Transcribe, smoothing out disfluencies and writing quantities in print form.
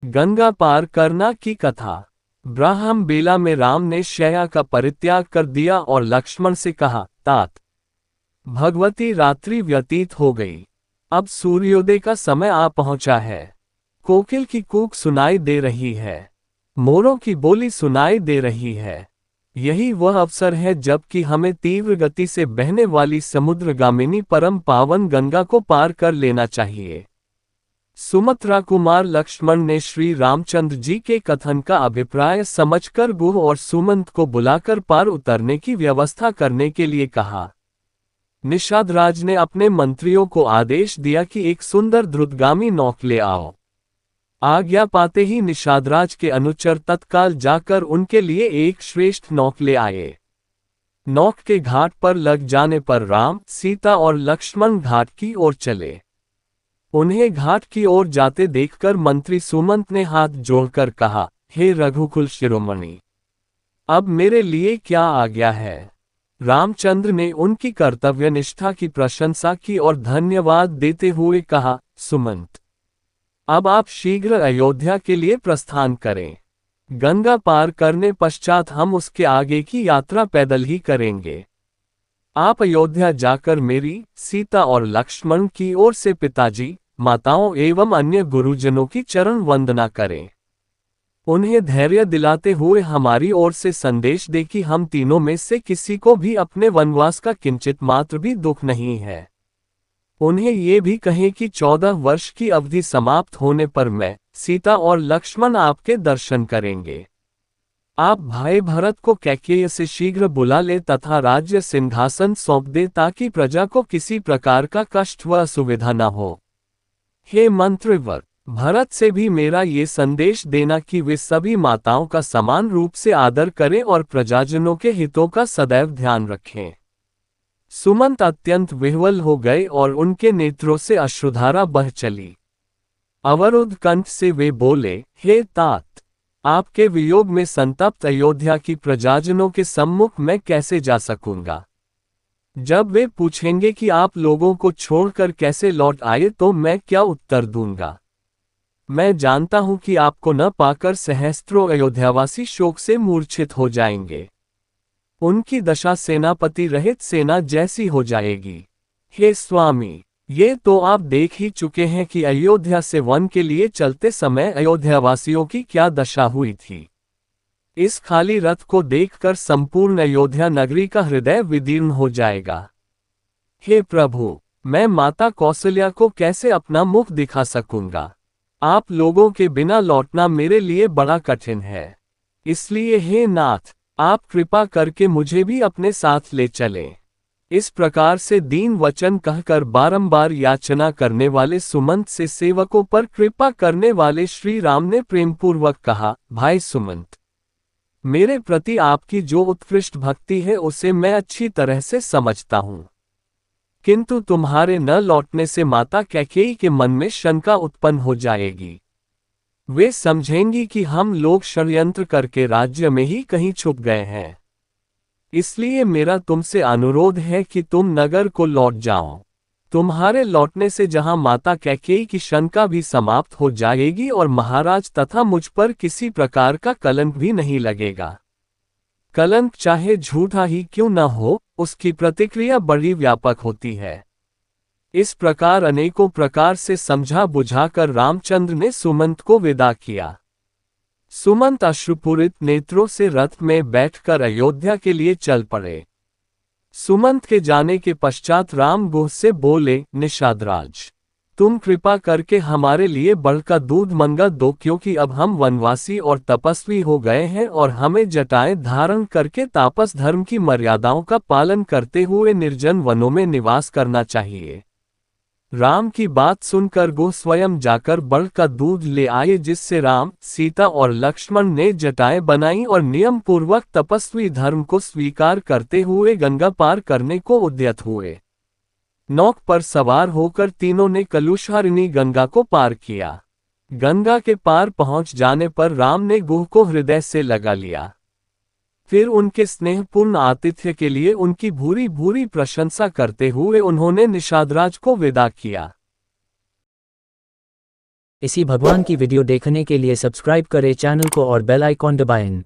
गंगा पार करना की कथा। ब्राह्म बेला में राम ने शैया का परित्याग कर दिया और लक्ष्मण से कहा, तात भगवती रात्रि व्यतीत हो गई। अब सूर्योदय का समय आ पहुंचा है। कोकिल की कूक सुनाई दे रही है। मोरों की बोली सुनाई दे रही है। यही वह अवसर है जबकि हमें तीव्र गति से बहने वाली समुद्रगामिनी परम पावन गंगा को पार कर लेना चाहिए। सुमित्रा कुमार लक्ष्मण ने श्री रामचंद्र जी के कथन का अभिप्राय समझकर गुह और सुमंत को बुलाकर पार उतरने की व्यवस्था करने के लिए कहा। निषादराज ने अपने मंत्रियों को आदेश दिया कि एक सुंदर द्रुतगामी नौक ले आओ। आज्ञा पाते ही निषादराज के अनुचर तत्काल जाकर उनके लिए एक श्रेष्ठ नौक ले आए। नौक के घाट पर लग जाने पर राम, सीता और लक्ष्मण घाट की ओर चले। उन्हें घाट की ओर जाते देखकर मंत्री सुमंत ने हाथ जोड़कर कहा, हे रघुकुल शिरोमणि, अब मेरे लिए क्या आज्ञा है। रामचंद्र ने उनकी कर्तव्यनिष्ठा की प्रशंसा की और धन्यवाद देते हुए कहा, सुमंत, अब आप शीघ्र अयोध्या के लिए प्रस्थान करें। गंगा पार करने पश्चात हम उसके आगे की यात्रा पैदल ही करेंगे। आप अयोध्या जाकर मेरी, सीता और लक्ष्मण की ओर से पिताजी, माताओं एवं अन्य गुरुजनों की चरण वंदना करें। उन्हें धैर्य दिलाते हुए हमारी ओर से संदेश दे कि हम तीनों में से किसी को भी अपने वनवास का किंचित मात्र भी दुख नहीं है। उन्हें ये भी कहें कि 14 वर्ष की अवधि समाप्त होने पर मैं, सीता और लक्ष्मण आपके दर्शन करेंगे। आप भाई भरत को कैकेयी से शीघ्र बुला ले तथा राज्य सिंहासन सौंप दे ताकि प्रजा को किसी प्रकार का कष्ट व असुविधा न हो। हे मंत्रिवर, भरत से भी मेरा ये संदेश देना कि वे सभी माताओं का समान रूप से आदर करें और प्रजाजनों के हितों का सदैव ध्यान रखें। सुमंत अत्यंत विह्वल हो गए और उनके नेत्रों से अश्रुधारा बह चली। अवरुद्ध कंठ से वे बोले, हे तात, आपके वियोग में संतप्त अयोध्या की प्रजाजनों के सम्मुख मैं कैसे जा सकूंगा। जब वे पूछेंगे कि आप लोगों को छोड़कर कैसे लौट आए तो मैं क्या उत्तर दूंगा। मैं जानता हूं कि आपको न पाकर सहस्त्रों अयोध्यावासी शोक से मूर्छित हो जाएंगे। उनकी दशा सेनापति रहित सेना जैसी हो जाएगी। हे स्वामी, ये तो आप देख ही चुके हैं कि अयोध्या से वन के लिए चलते समय अयोध्यावासियों की क्या दशा हुई थी। इस खाली रथ को देखकर संपूर्ण अयोध्या नगरी का हृदय विदीर्ण हो जाएगा। हे प्रभु, मैं माता कौशल्या को कैसे अपना मुख दिखा सकूंगा। आप लोगों के बिना लौटना मेरे लिए बड़ा कठिन है। इसलिए हे नाथ, आप कृपा करके मुझे भी अपने साथ ले चलें। इस प्रकार से दीन वचन कहकर बारंबार याचना करने वाले सुमंत से सेवकों पर कृपा करने वाले श्री राम ने प्रेमपूर्वक कहा, भाई सुमंत, मेरे प्रति आपकी जो उत्कृष्ट भक्ति है उसे मैं अच्छी तरह से समझता हूं। किंतु तुम्हारे न लौटने से माता कैकेयी के मन में शंका उत्पन्न हो जाएगी। वे समझेंगी कि हम लोग षड्यंत्र करके राज्य में ही कहीं छुप गए हैं। इसलिए मेरा तुमसे अनुरोध है कि तुम नगर को लौट जाओ। तुम्हारे लौटने से जहां माता कैकेयी की शंका भी समाप्त हो जाएगी और महाराज तथा मुझ पर किसी प्रकार का कलंक भी नहीं लगेगा। कलंक चाहे झूठा ही क्यों न हो, उसकी प्रतिक्रिया बड़ी व्यापक होती है। इस प्रकार अनेकों प्रकार से समझा बुझाकर रामचंद्र ने सुमंत को विदा किया। सुमंत अश्रुपूरित नेत्रों से रथ में बैठकर अयोध्या के लिए चल पड़े। सुमंत के जाने के पश्चात राम गुह से बोले, निषादराज, तुम कृपा करके हमारे लिए बढ़ का दूध मंगा दो, क्योंकि अब हम वनवासी और तपस्वी हो गए हैं और हमें जटाएं धारण करके तापस धर्म की मर्यादाओं का पालन करते हुए निर्जन वनों में निवास करना चाहिए। राम की बात सुनकर गुह स्वयं जाकर बढ़ का दूध ले आए, जिससे राम, सीता और लक्ष्मण ने जटाएं बनाई और नियम पूर्वक तपस्वी धर्म को स्वीकार करते हुए गंगा पार करने को उद्यत हुए। नौक पर सवार होकर तीनों ने कलुषहारिणी गंगा को पार किया। गंगा के पार पहुंच जाने पर राम ने गुह को हृदय से लगा लिया। फिर उनके स्नेहपूर्ण आतिथ्य के लिए उनकी भूरी भूरी प्रशंसा करते हुए उन्होंने निषादराज को विदा किया। इसी भगवान की वीडियो देखने के लिए सब्सक्राइब करें चैनल को और बेल आइकॉन दबाएं।